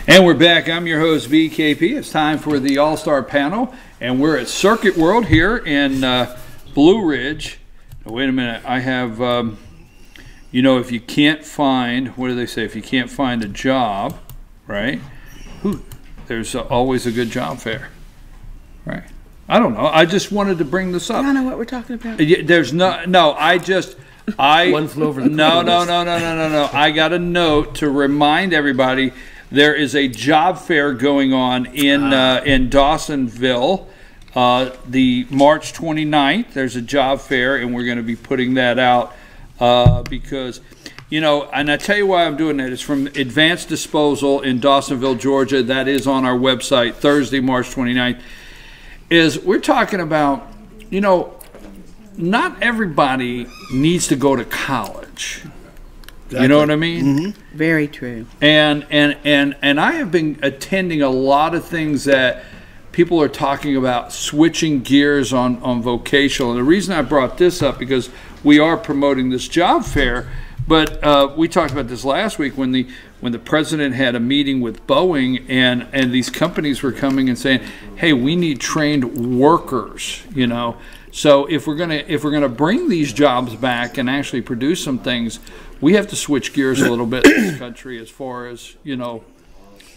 And we're back. I'm your host, VKP. It's time for the All-Star Panel, and we're at Circuit World here in Blue Ridge. Wait a minute. I have, you know, if you can't find, what do they say? If you can't find a job, right, there's always a good job fair, right? I don't know. I just wanted to bring this up. I don't know what we're talking about. There's One flew over the No. I got a note to remind everybody there is a job fair going on in Dawsonville. The March 29th, there's a job fair, and we're going to be putting that out because, you know, and I tell you why I'm doing that. It's from Advanced Disposal in Dawsonville, Georgia. That is on our website, Thursday, March 29th. We're talking about, you know, not everybody needs to go to college. Exactly. You know what I mean? Mm-hmm. Very true. And I have been attending a lot of things that people are talking about switching gears on vocational. And the reason I brought this up because we are promoting this job fair, but we talked about this last week when the president had a meeting with Boeing and these companies were coming and saying, hey, we need trained workers, you know. So if we're gonna bring these jobs back and actually produce some things, we have to switch gears a little bit in this country as far as, you know,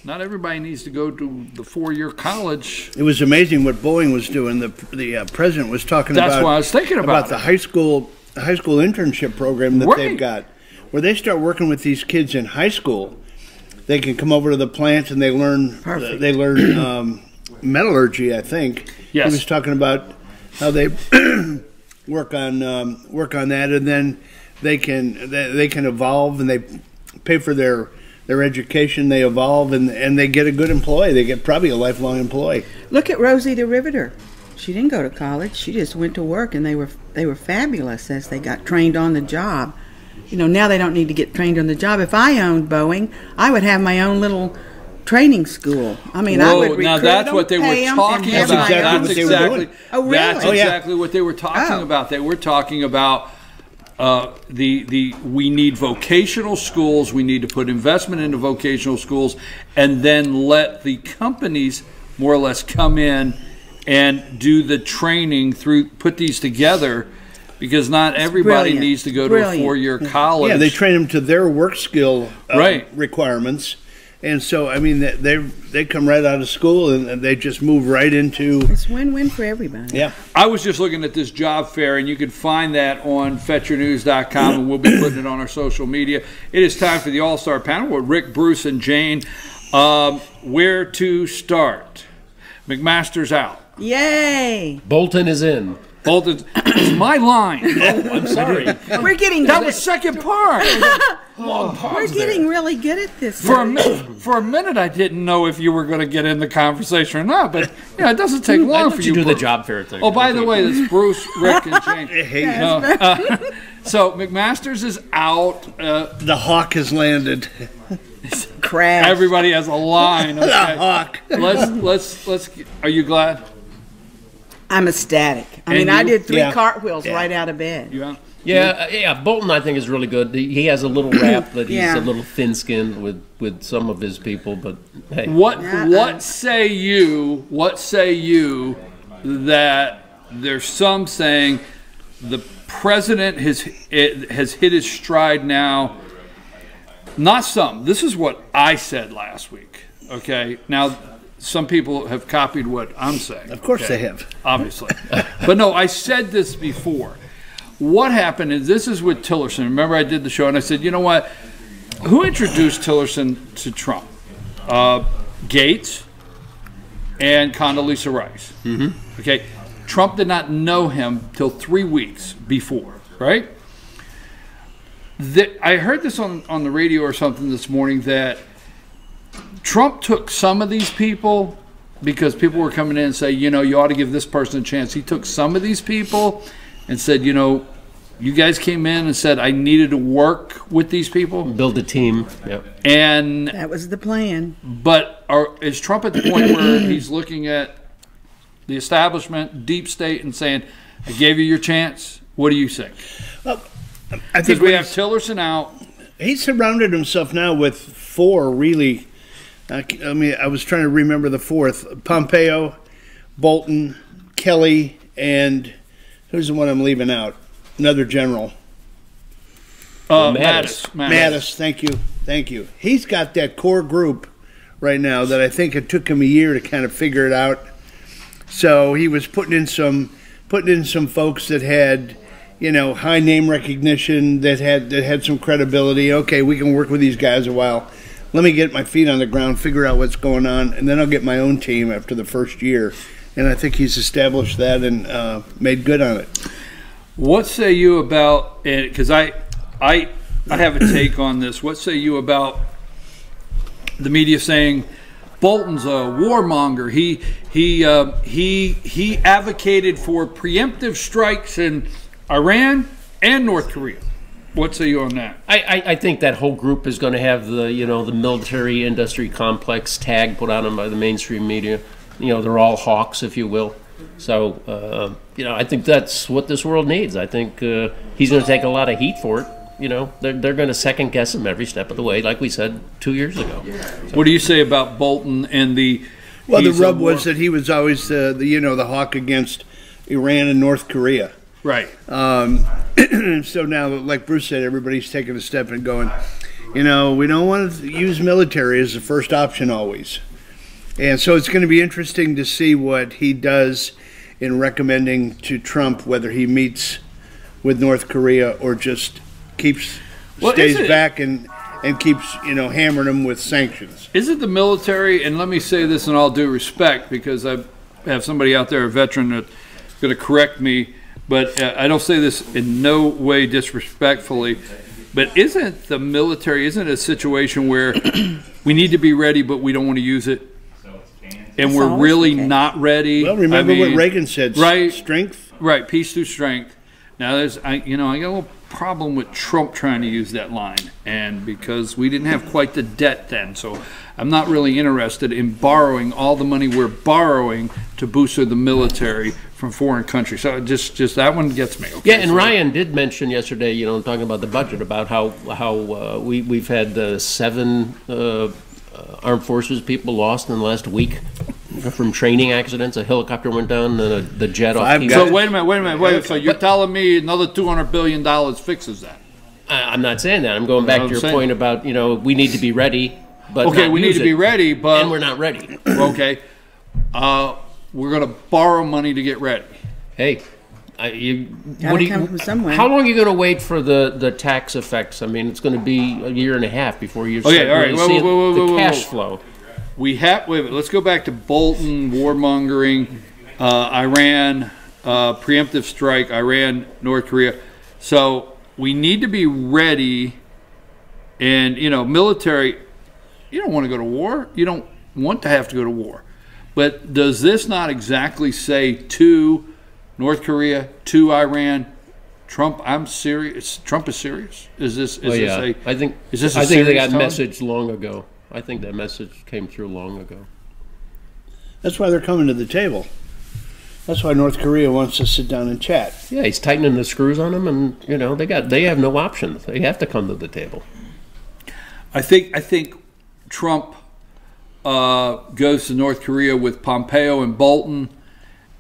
not everybody needs to go to the 4-year college. It was amazing what Boeing was doing. The president was talking about. That's what I was thinking about the high school internship program that they've got, where they start working with these kids in high school. They can come over to the plant and they learn. Perfect. They learn metallurgy, I think. Yes. He was talking about how they work on that, and then they can evolve, and they pay for their education. They evolve, and they get a good employee. They get probably a lifelong employee. Look at Rosie the Riveter. She didn't go to college. She just went to work, and they were fabulous as they got trained on the job. You know, now they don't need to get trained on the job. If I owned Boeing, I would have my own little training school. I mean, I would recruit now that's them, what they were talking about. That's exactly Oh, really? That's exactly what they were talking Oh. about. They were talking about we need vocational schools. We need to put investment into vocational schools, and then let the companies more or less come in and do the training put these together, because not everybody brilliant. needs to go to a 4-year college. Yeah, they train them to their work skill Right. requirements. And so, I mean, they come right out of school and they just move right into. It's win-win for everybody. Yeah. I was just looking at this job fair, and you can find that on FetcherNews.com, and we'll be putting it on our social media. It is time for the All-Star Panel with Rick, Bruce, and Jane. Where to start? McMaster's out. Yay! Bolton is in. Bolton, it's my line. Oh, I'm sorry. We're getting That was second part. we're getting really good at this. For a minute, I didn't know if you were going to get in the conversation or not, but yeah, it doesn't take long for you you. do the job fair thing. Oh, by the way, it's Bruce, Rick, and Jane. Hey, So McMaster's is out. the hawk has landed. Crash. Everybody has a line. Okay. The hawk. Let's. Are you glad? I'm ecstatic. I And mean, I you? did 3 Yeah. cartwheels Yeah. right out of bed. You out? Yeah. Bolton, I think, is really good. He has a little rap that he's Yeah. a little thin-skinned with some of his people, but hey. What say you? What say you that there's some saying the president has hit his stride now? Not some. This is what I said last week. Okay. Now, some people have copied what I'm saying. Of course they have. Obviously. But no, I said this before. What happened is, this is with Tillerson. Remember, I did the show and I said, you know what? Who introduced Tillerson to Trump? Gates and Condoleezza Rice. Mm-hmm. Okay. Trump did not know him till 3 weeks before, right? I heard this on the radio or something this morning that Trump took some of these people because people were coming in and say, you know, you ought to give this person a chance. He took some of these people and said, you know, you guys came in and said I needed to work with these people. Build a team. Yep. And That was the plan. but is Trump at the point where he's looking at the establishment, deep state, and saying, I gave you your chance? What do you think? Well, I Because think we have Tillerson out. he's surrounded himself now with 4 really I was trying to remember the fourth. Pompeo, Bolton, Kelly, and who's the one I'm leaving out? Another general. Mattis. Thank you. He's got that core group right now that I think it took him a year to kind of figure it out. So he was putting in some folks that had, high name recognition, that had some credibility. Okay, we can work with these guys a while. Let me get my feet on the ground, figure out what's going on, and then I'll get my own team after the first year. And I think he's established that and made good on it. What say you about, because I have a take on this. What say you about the media saying Bolton's a warmonger? He advocated for preemptive strikes in Iran and North Korea. What say you on that? I think that whole group is going to have the the military industry complex tag put on them by the mainstream media. They're all hawks, if you will. So I think that's what this world needs. I think he's going to take a lot of heat for it. They're going to second guess him every step of the way, like we said 2 years ago. What do you say about Bolton and the? Well, the rub was that he was always the hawk against Iran and North Korea. Right. So now, like Bruce said, everybody's taking a step and going, we don't want to use military as the first option always. And so it's going to be interesting to see what he does in recommending to Trump whether he meets with North Korea or just stays back and keeps hammering them with sanctions. Is it the military? And let me say this in all due respect, because I have somebody out there, a veteran, that's going to correct me, but I don't say this in no way disrespectfully. But isn't the military? Isn't it a situation where we need to be ready, but we don't want to use it? And we're really not ready. Well, remember what Reagan said, right? Strength. Right, peace through strength. Now, I got a little problem with Trump trying to use that line, and because we didn't have quite the debt then, so I'm not really interested in borrowing all the money we're borrowing to boost the military from foreign countries. So just that one gets me. Okay, yeah, and Ryan did mention yesterday, talking about the budget, about how we've had 7 armed forces people lost in the last week from training accidents. A helicopter went down, and the jet off. So wait a minute. So you're telling me another $200 billion fixes that? I'm not saying that. I'm going back to your point about we need to be ready, but okay, we need to be ready, but and we're not ready. Okay, we're going to borrow money to get ready. Hey. Come from somewhere. How long are you going to wait for the tax effects? I mean, it's going to be a year and a half before you start seeing the cash flow. Let's go back to Bolton, warmongering, Iran, preemptive strike, Iran, North Korea. So we need to be ready, and military. You don't want to go to war. You don't want to have to go to war. But does this not exactly say to North Korea, to Iran, Trump? I'm serious. Trump is serious. Is this? I think they got message long ago. I think that message came through long ago. That's why they're coming to the table. That's why North Korea wants to sit down and chat. Yeah, he's tightening the screws on them, and they have no options. They have to come to the table. I think Trump goes to North Korea with Pompeo and Bolton,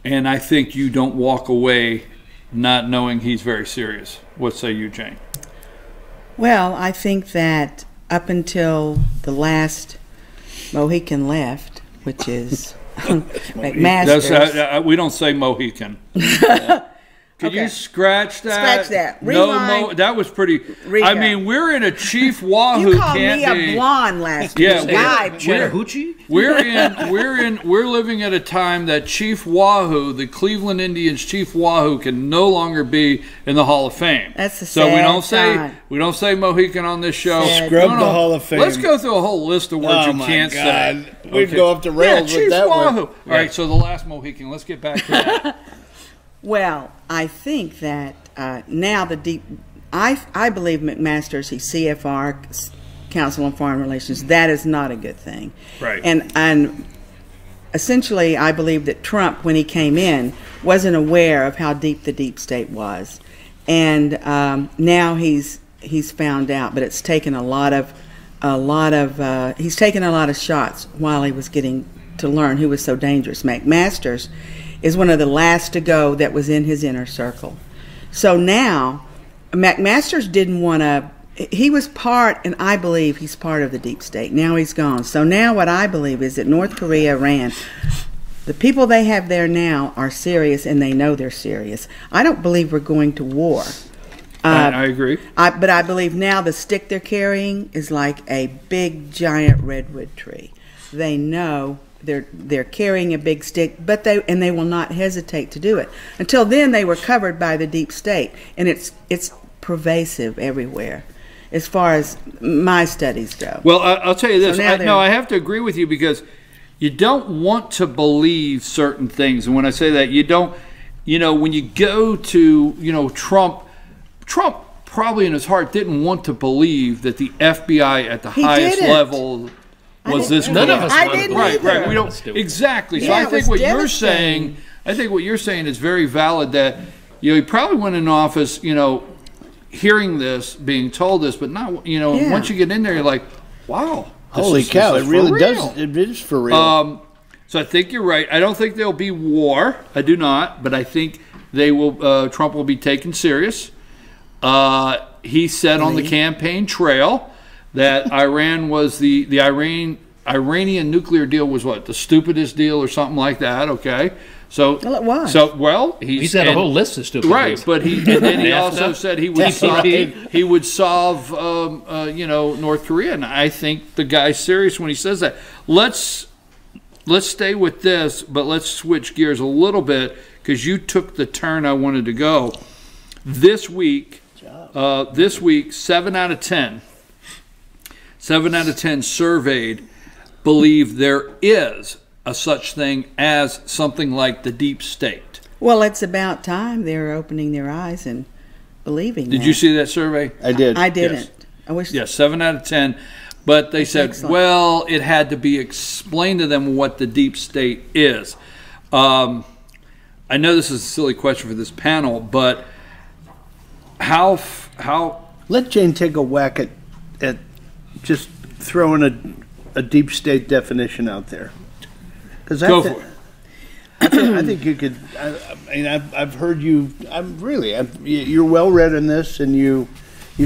and I think you don't walk away not knowing he's very serious. What say you, Jane? Well, I think that up until the last Mohican left, which is McMaster. We don't say Mohican. Could you scratch that? Scratch that. Rewind. No, that was pretty. Rego. I mean, we're in a Chief Wahoo. You called me a blonde last week. Yeah, Chattahoochee? We're living at a time that Chief Wahoo, the Cleveland Indians Chief Wahoo, can no longer be in the Hall of Fame. That's the so sad we don't say Mohican on this show. Scrub the Hall of Fame. Let's go through a whole list of words you can't say. We'd go off the rails with that one. Chief Wahoo. All right, so the last Mohican. Let's get back to that. Well, I think that now I believe McMaster's, he's CFR, Council on Foreign Relations. That is not a good thing. Right. And essentially, I believe that Trump, when he came in, wasn't aware of how deep the deep state was, and now he's found out. But it's taken a lot of a lot of he's taken a lot of shots while he was getting to learn who was so dangerous. McMaster's is one of the last to go that was in his inner circle. So now McMaster's didn't want to. He was part, and I believe he's part of the deep state. Now he's gone. So now what I believe is that North Korea, Iran, the people they have there now are serious, and they know they're serious. I don't believe we're going to war. I agree. But I believe now the stick they're carrying is like a big, giant redwood tree. They know they're carrying a big stick, but they will not hesitate to do it. Until then, they were covered by the deep state, and it's pervasive everywhere, as far as my studies go. Well, I'll tell you this. So now I have to agree with you, because you don't want to believe certain things. And when I say that, you don't, when you go to, Trump probably in his heart didn't want to believe that the FBI at the highest didn't. level was this. None of us I wanted to didn't believe either. Right. We don't exactly. So Yeah, I it think was what you're devastating. saying, is very valid. That he probably went in office, hearing this, being told this, but not, Yeah. once you get in there, you're like, wow. Holy this cow! is It for really real. does. It is for real. So I think you're right. I don't think there'll be war. I do not, but I think they will. Trump will be taken serious. He said on the campaign trail that Iran was the Iranian nuclear deal was what, the stupidest deal or something like that. Okay, so Well, it was. So He's had a whole list of stupid right, things. but he also said he would solve, TPP. he would solve North Korea, and I think the guy's serious when he says that. Let's stay with this, but let's switch gears a little bit, because you took the turn I wanted to go. This week, 7 out of 10 surveyed believe there is a such thing as something like the deep state. Well, it's about time they're opening their eyes and believing Did that. you see that survey? I did. I didn't. I wish. Yes, 7 out of 10. But they said, excellent. well, it had to be explained to them what the deep state is. I know this is a silly question for this panel, but how Let Jane take a whack at just throwing a deep state definition out there. Because go for it. I think you could. I've heard you. You're well read in this, and you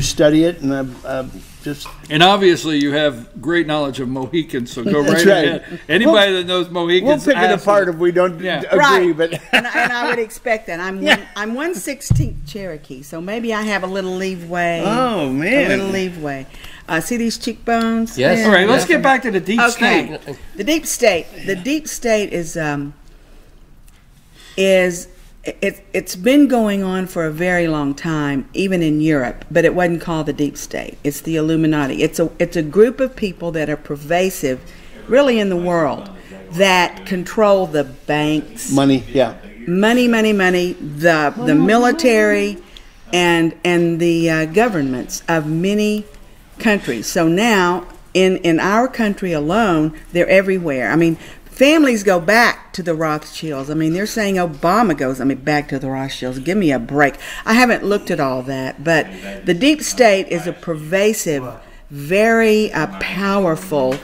study it, and I've just. And obviously, you have great knowledge of Mohicans, so go That's right right. ahead. Anybody that knows We'll Mohicans, pick it ask apart them. if we don't Yeah. agree. Right. But and I would expect that. I'm 1/16 Cherokee, so maybe I have a little leeway. Oh, man. a little leeway. See these cheekbones? Yes. Yeah. All right, let's get back to the deep Okay. state. The deep state. The deep state it's been going on for a very long time, even in Europe, but it wasn't called the deep state. It's the Illuminati. It's a group of people that are pervasive, really, in the world, that control the banks, money, yeah. money, the military, and the governments of many countries. So now, in our country alone, they're everywhere. I mean, families go back to the Rothschilds. I mean, they're saying Obama goes, back to the Rothschilds. Give me a break. I haven't looked at all that, but the deep state is a pervasive, very powerful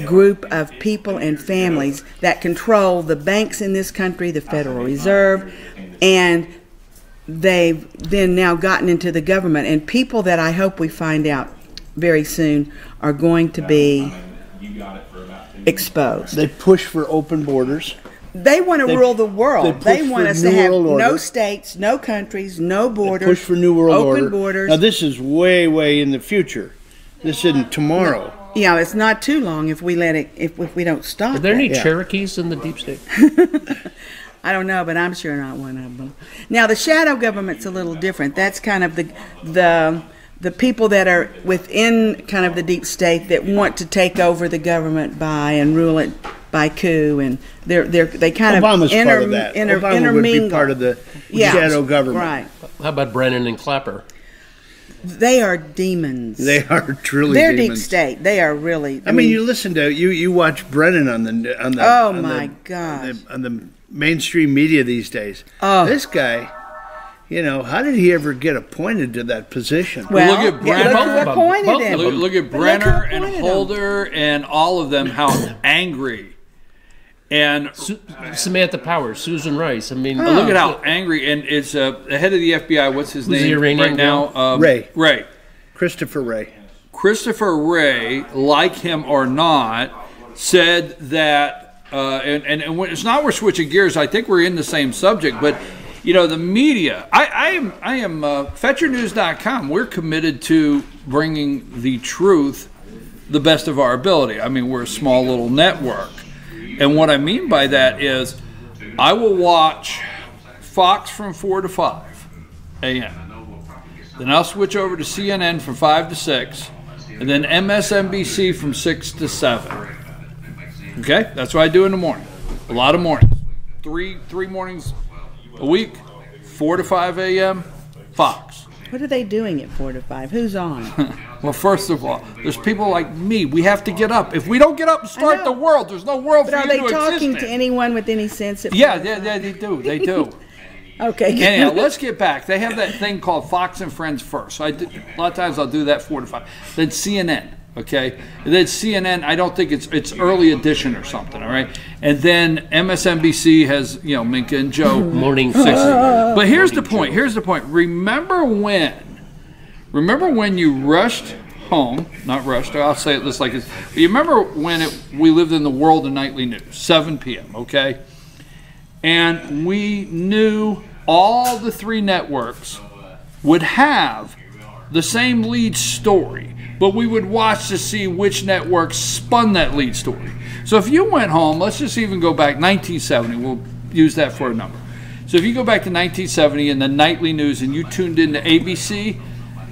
group of people and families that control the banks in this country, the Federal Reserve, and they've then now gotten into the government. And people that I hope we find out very soon are going to be exposed. They push for open borders. They want to rule the world. they They push want for us to New have World no Order. states, no countries, no borders. Push for New World Order. Open borders. Now, this is way, way in the future. This isn't tomorrow. It's not too long if we let it. If we don't stop. Are there any it. Cherokees in the deep state? I don't know, but I'm sure not one of them. Now, the shadow government's a little different. That's kind of the people that are within kind of the deep state that want to take over the government and rule it by coup, and they kind Obama's of part of that. Obama intermingle. would be part of the Yeah, shadow government. Right. How about Brennan and Clapper? They are demons. They are truly They're demons. deep state. They are really. I mean, you listen to you watch Brennan on the Oh, on my the, gosh. on the mainstream media these days. Oh. This guy, you know, how did he ever get appointed to that position? Well, look at Brenner. Look who appointed Both of him. them. Look at But Brenner who and appointed him. Holder and all of them, how angry. And Samantha Powers, Susan Rice. I mean, look at how angry. And it's the head of the FBI. What's his name the Iranian right now? Ray. Ray. Christopher Wray. Christopher Wray, like him or not, said that, and when, it's not we're switching gears. I think we're in the same subject, but you know, the media. I am FetcherNews.com. We're committed to bringing the truth, the best of our ability. I mean, we're a small little network, and what I mean by that is, I will watch Fox from 4 to 5 a.m. Then I'll switch over to CNN from 5 to 6. And then MSNBC from 6 to 7. Okay? That's what I do in the morning. A lot of mornings. Three mornings a week. 4 to 5 a.m. Fox. What are they doing at 4 to 5? Who's on? Well, first of all, there's people like me. We have to get up. If we don't get up and start know. the world, there's no world But for are you they to exist talking in. to anyone with any sense of? Yeah, they do. They do. Okay. Anyhow, let's get back. They have that thing called Fox and Friends first. So a lot of times I'll do that 4 to 5. Then CNN, okay? And then CNN, I don't think it's early edition or something, all right? And then MSNBC has, you know, Minka and Joe. morning 6. six. But here's the point. Here's the point. Remember when you rushed home, not rushed, I'll say it just like this. You remember when we lived in the world of nightly news, 7 p.m., okay? And we knew all the 3 networks would have the same lead story, but we would watch to see which network spun that lead story. So if you went home, let's just even go back 1970, we'll use that for a number. So if you go back to 1970 and the nightly news and you tuned into ABC,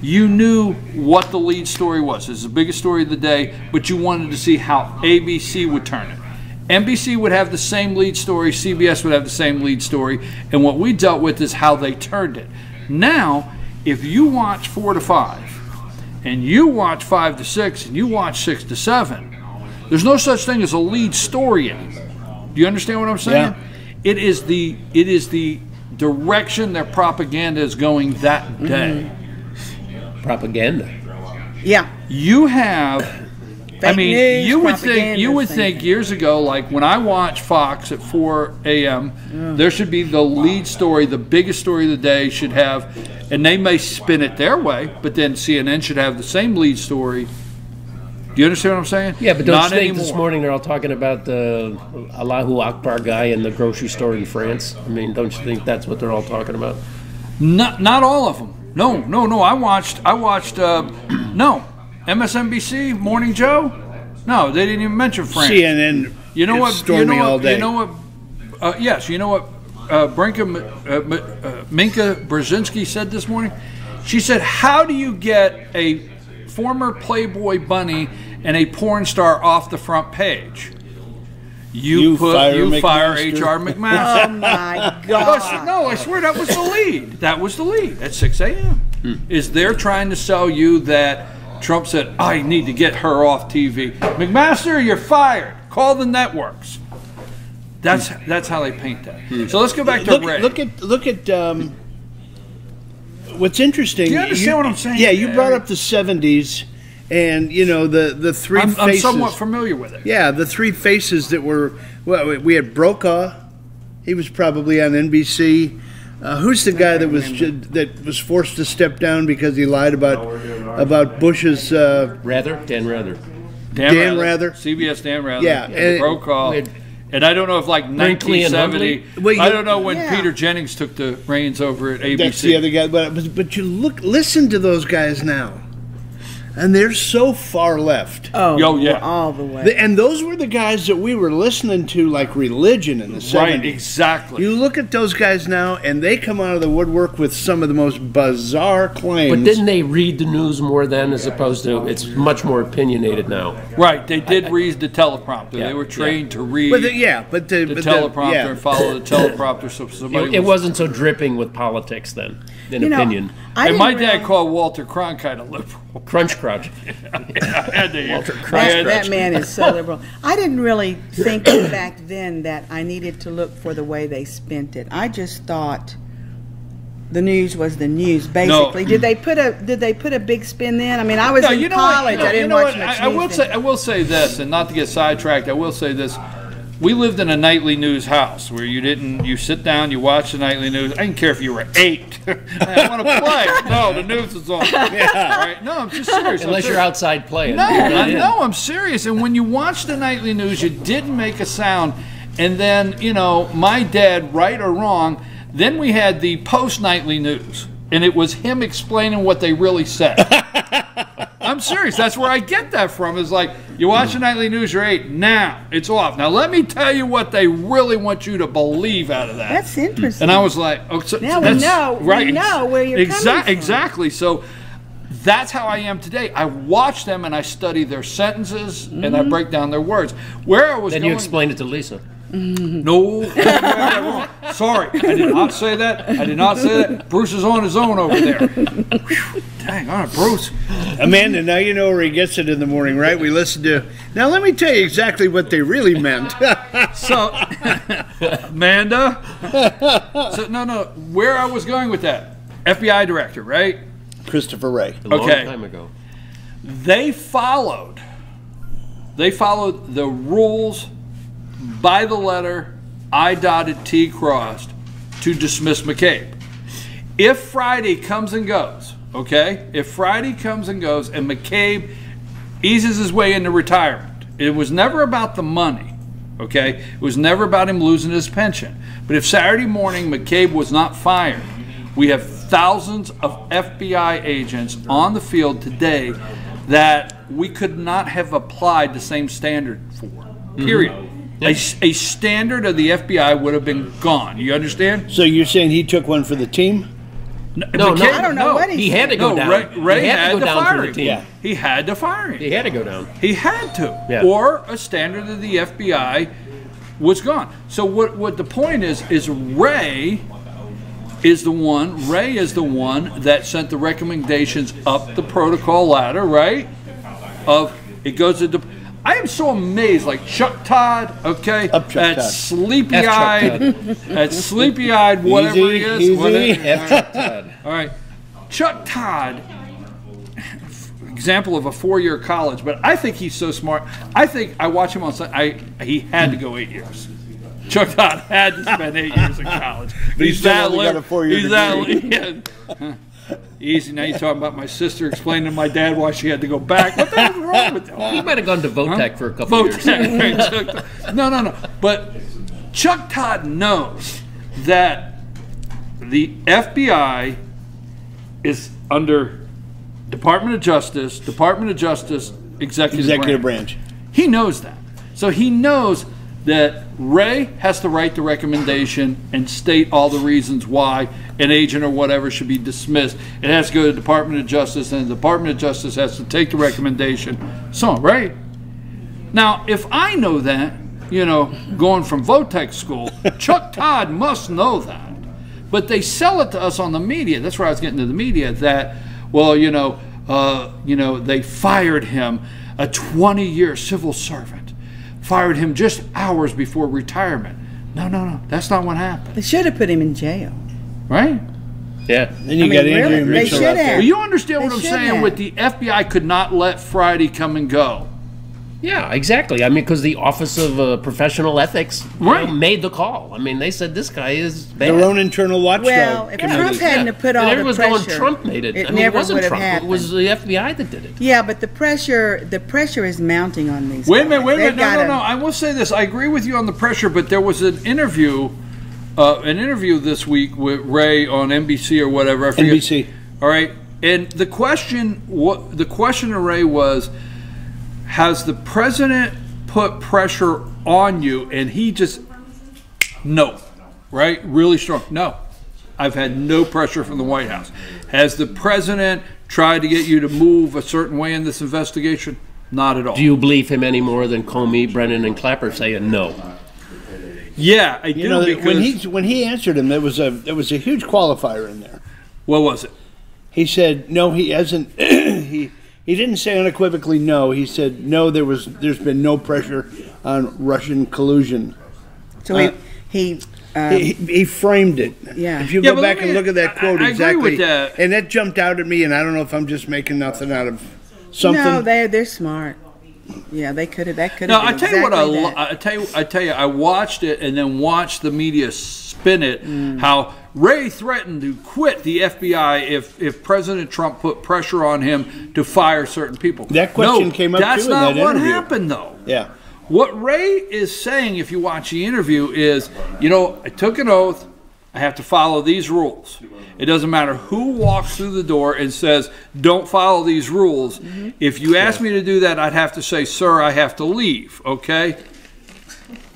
you knew what the lead story was. It was the biggest story of the day, but you wanted to see how ABC would turn it. NBC would have the same lead story, CBS would have the same lead story, and what we dealt with is how they turned it. Now, if you watch 4 to 5, and you watch 5 to 6, and you watch 6 to 7, there's no such thing as a lead story anymore. Do you understand what I'm saying? Yeah. It is the direction their propaganda is going that day. Propaganda. Yeah. You have... I mean, news, you would propaganda, think years ago, like when I watch Fox at 4 a.m., there should be the lead story, the biggest story of the day should have, and they may spin it their way, but then CNN should have the same lead story. Do you understand what I'm saying? Yeah, but don't Not you think anymore. this morning they're all talking about the Allahu Akbar guy in the grocery store in France? I mean, don't you think that's what they're all talking about? Not all of them. No. I watched. No. MSNBC, Morning Joe. No, they didn't even mention France. CNN. You know what? Storming all day. You know what? Yes. You know what? Minka Brzezinski said this morning. She said, "How do you get a former Playboy bunny and a porn star off the front page? You fire H.R. McMaster." Oh my God. No, I swear that was the lead. That was the lead at 6 a.m. Is they're trying to sell you that Trump said, I need to get her off TV. McMaster, you're fired. Call the networks. That's how they paint that. So let's go back to Ray. Look at what's interesting. Do you understand what I'm saying? Yeah, you brought up the 70s, and you know the 3 I'm faces. somewhat familiar with it. Yeah, the 3 faces that were. Well, we had Brokaw. He was probably on NBC. Who's the guy that was forced to step down because he lied about Bush's? Dan Rather. Dan Rather. CBS Dan Rather. Yeah, and- Brokaw. And I don't know if like Brinkley and 1970. Well, I don't know when Yeah. Peter Jennings took the reins over at ABC. That's the other guy. But you listen to those guys now, and they're so far left. Oh, Yo, yeah. all the way. And those were the guys that we were listening to like religion in the 70s. Right, exactly. You look at those guys now, and they come out of the woodwork with some of the most bizarre claims. But didn't they read the news more then as opposed to, it's much more opinionated now? Right, they did read the teleprompter. Yeah, They were trained to read But the teleprompter yeah. and follow the teleprompter. So somebody It wasn't so dripping with politics then, in opinion. And my dad called Walter Cronkite a liberal. Crunch Crunch. That man is so liberal. I didn't really think back then that I needed to look for the way they spent it. I just thought the news was the news, basically. Did they put a big spin then? I mean, I was in college. I didn't watch much news. I will say this, and not to get sidetracked, I will say this. We lived in a nightly news house where you sit down, you watch the nightly news. I didn't care if you were 8. I want to play. No, the news is on. Yeah. Right? No, I'm just serious. Unless you're outside playing. No, I'm serious. And when you watch the nightly news, you didn't make a sound. And then, my dad, right or wrong, then we had the post-nightly news. And it was him explaining what they really said. I'm serious. That's where I get that from. Is like, you watch the nightly news, you're 8. Now, it's off. Now, let me tell you what they really want you to believe out of that. That's interesting. And I was like, oh, so now we know where you're coming from. Exactly. So that's how I am today. I watch them and I study their sentences and I break down their words. Where I was Then you explain it to Lisa. No. Sorry, I did not say that. I did not say that. Bruce is on his own over there. Whew, dang, all right, Bruce. Amanda, now you know where he gets it in the morning, right? We listen to. Now let me tell you exactly what they really meant. So, Amanda. So no. Where I was going with that? FBI director, right? Christopher Wray. A long time ago. They followed the rules by the letter, I dotted, T crossed, to dismiss McCabe. If Friday comes and goes, okay? If Friday comes and goes and McCabe eases his way into retirement, it was never about the money, okay? It was never about him losing his pension. But if Saturday morning McCabe was not fired, we have thousands of FBI agents on the field today that we could not have applied the same standard for, period. A standard of the FBI would have been gone. You understand? So you're saying he took one for the team? No, I don't know what he had to go down. Ray had to fire for the him. team. Yeah. He had to fire him. He had to go down. He had to. Yeah. Or a standard of the FBI was gone. So what the point is Ray is the one that sent the recommendations up the protocol ladder, right? It goes to I am so amazed, like Chuck Todd, okay, that sleepy-eyed, whatever he is. Chuck Todd. All right, Chuck Todd, example of a 4-year college, but I think he's so smart. I think I watch him on Sunday. He had to go 8 years. Chuck Todd had to spend 8 years in college. But he's that only got a 4-year degree. Easy. Now you're talking about my sister explaining to my dad why she had to go back. What the hell's wrong with that? He might have gone to Votech for a couple of years. Right. No. But Chuck Todd knows that the FBI is under Department of Justice, Executive Branch. He knows that. So he knows that Ray has to write the recommendation and state all the reasons why an agent or whatever should be dismissed. It has to go to the Department of Justice, and the Department of Justice has to take the recommendation. So, right? Now, if I know that, going from Votech school, Chuck Todd must know that. But they sell it to us on the media. That's where I was getting to the media, that, they fired him, a 20-year civil servant. Fired him just hours before retirement. No. That's not what happened. They should have put him in jail. Right? Yeah. Then you got Andrew Mitchell out there. Well, you understand what I'm saying with the FBI could not let Friday come and go. Yeah, exactly. I mean, because the Office of Professional Ethics made the call. I mean, they said this guy is bad. Their own internal watchdog. Well, if Trump hadn't have put all the pressure, everyone's going, Trump made it. It never would have happened. It was the FBI that did it. Yeah, but the pressure is mounting on these. Wait a minute. No. I will say this. I agree with you on the pressure, but there was an interview this week with Ray on NBC or whatever. I forget. NBC. All right, and the question to Ray was, has the president put pressure on you? And he just, no, right? Really strong. No, I've had no pressure from the White House. Has the president tried to get you to move a certain way in this investigation? Not at all. Do you believe him any more than Comey, Brennan, and Clapper saying no? Yeah, I do. Because when he answered him, there was a huge qualifier in there. What was it? He said no. He hasn't. He didn't say unequivocally no. He said no. There's been no pressure on Russian collusion. So he he framed it. Yeah. If you Yeah, go but back let me- and look at that quote I agree exactly, with that. and that jumped out at me, and I don't know if I'm just making nothing out of something. No, they're smart. Yeah, they could have. That could No, have. I tell you what, that. I tell you, I watched it and then watched the media spin it. How Ray threatened to quit the FBI if President Trump put pressure on him to fire certain people. That question No, came up that's too in not that what interview. happened, though. Yeah. What Ray is saying, if you watch the interview, is, I took an oath. I have to follow these rules. It doesn't matter who walks through the door and says, don't follow these rules. If you ask me to do that, I'd have to say, sir, I have to leave, okay?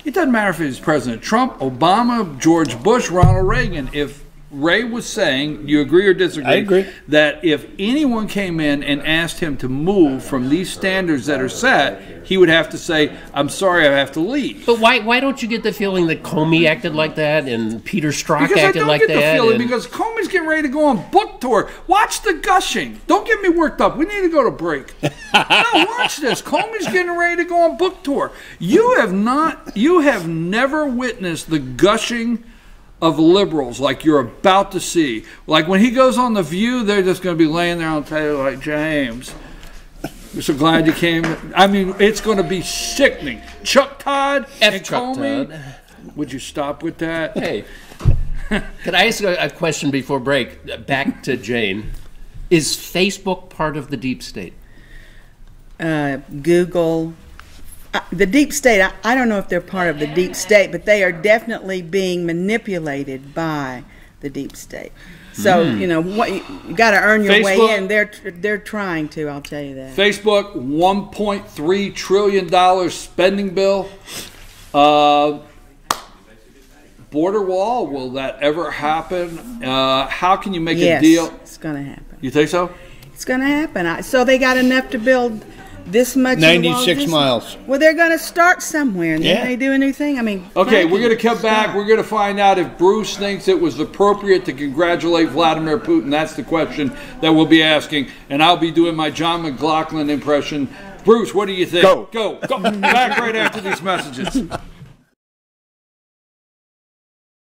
It doesn't matter if it's President Trump, Obama, George Bush, Ronald Reagan. If Ray was saying, you agree or disagree? I agree. That if anyone came in and asked him to move from these standards that are set, he would have to say, I'm sorry, I have to leave. But why don't you get the feeling that Comey acted like that and Peter Strzok Because I acted don't like get the that? feeling, and- because Comey's getting ready to go on book tour. Watch the gushing. Don't get me worked up. We need to go to break. No, watch this. Comey's getting ready to go on book tour. You have never witnessed the gushing of liberals like you're about to see. Like when he goes on The View, they're just going to be laying there on the table like, James, we're so glad you came. I mean, it's going to be sickening. Chuck Todd and Chuck Comey. Todd. Would you stop with that? Hey, could I ask a question before break? Back to Jane. Is Facebook part of the deep state? Google, the deep state. I don't know if they're part of the deep state, but they are definitely being manipulated by the deep state. So what you got to earn your Facebook- way in. They're trying to. I'll tell you that. Facebook, $1.3 trillion spending bill. Border wall, will that ever happen? How can you make Yes, a deal? it's going to happen. You think so? It's going to happen. So they got enough to build this much. 96 miles. Well, they're going to start somewhere, and then Yeah. they do a new thing. I mean, Okay, frankly, we're going to come back. start. We're going to find out if Bruce thinks it was appropriate to congratulate Vladimir Putin. That's the question that we'll be asking. And I'll be doing my John McLaughlin impression. Bruce, what do you think? Go. Go. Back right after these messages.